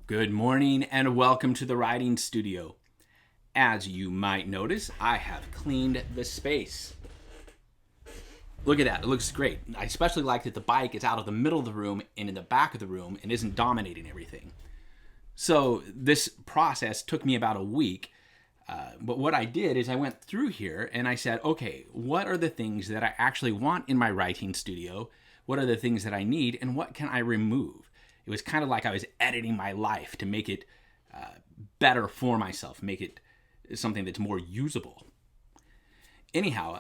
Good morning and welcome to the writing studio. As you might notice, I have cleaned the space. Look at that, it looks great. I especially like that the bike is out of the middle of the room and in the back of the room and isn't dominating everything. So this process took me about a week, but what I did is I went through here and I said, okay, what are the things that I actually want in my writing studio? What are the things that I need and what can I remove? It was kind of like I was editing my life to make it better for myself, make it something that's more usable. Anyhow,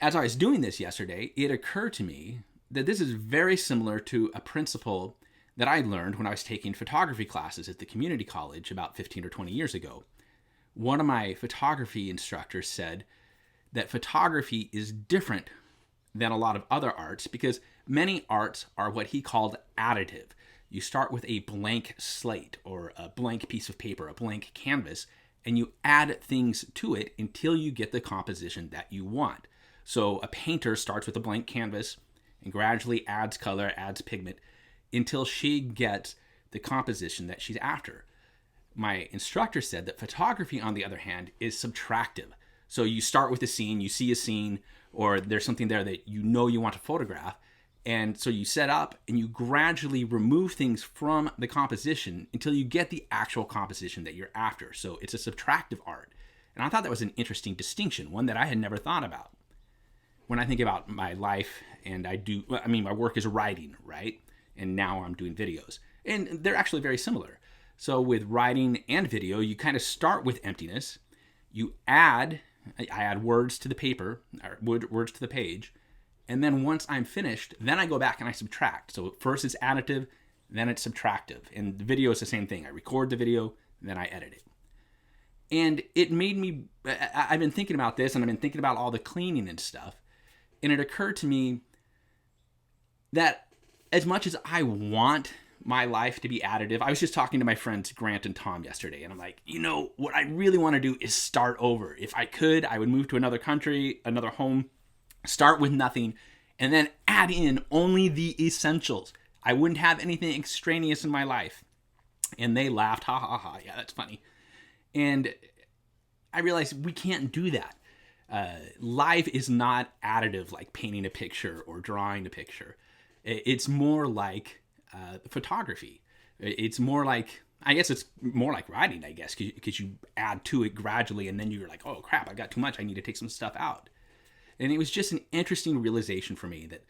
as I was doing this yesterday, it occurred to me that this is very similar to a principle that I learned when I was taking photography classes at the community college about 15 or 20 years ago. One of my photography instructors said that photography is different than a lot of other arts because many arts are what he called additive. You start with a blank slate or a blank piece of paper, a blank canvas, and you add things to it until you get the composition that you want. So a painter starts with a blank canvas and gradually adds color, adds pigment, until she gets the composition that she's after. My instructor said that photography, on the other hand, is subtractive. So you start with a scene, you see a scene, or there's something there that you know you want to photograph, and so you set up and you gradually remove things from the composition until you get the actual composition that you're after. So it's a subtractive art. And I thought that was an interesting distinction, one that I had never thought about. When I think about my life and my work is writing, right? And now I'm doing videos. And they're actually very similar. So with writing and video, you kind of start with emptiness. I add words to the paper, or words to the page. And then once I'm finished, then I go back and I subtract. So first it's additive, then it's subtractive. And the video is the same thing. I record the video, then I edit it. And it made me, I've been thinking about this and I've been thinking about all the cleaning and stuff. And it occurred to me that as much as I want my life to be additive, I was just talking to my friends Grant and Tom yesterday, and I'm like, what I really want to do is start over. If I could, I would move to another country, another home, start with nothing, and then add in only the essentials. I wouldn't have anything extraneous in my life. And they laughed, ha ha ha, yeah, that's funny. And I realized we can't do that. Life is not additive like painting a picture or drawing a picture. It's more like photography. It's more like, I guess it's more like writing, because you add to it gradually and then you're like, oh crap, I got too much, I need to take some stuff out. And it was just an interesting realization for me that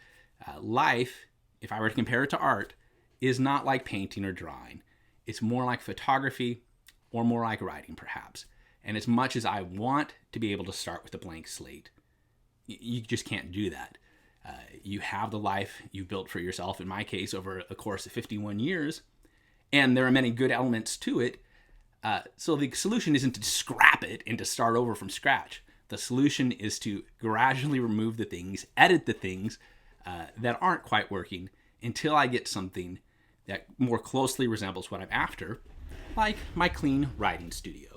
life, if I were to compare it to art, is not like painting or drawing. It's more like photography or more like writing, perhaps. And as much as I want to be able to start with a blank slate, you just can't do that. You have the life you built for yourself, in my case, over a course of 51 years, and there are many good elements to it. So the solution isn't to scrap it and to start over from scratch. The solution is to gradually remove the things, edit the things that aren't quite working until I get something that more closely resembles what I'm after, like my clean writing studio.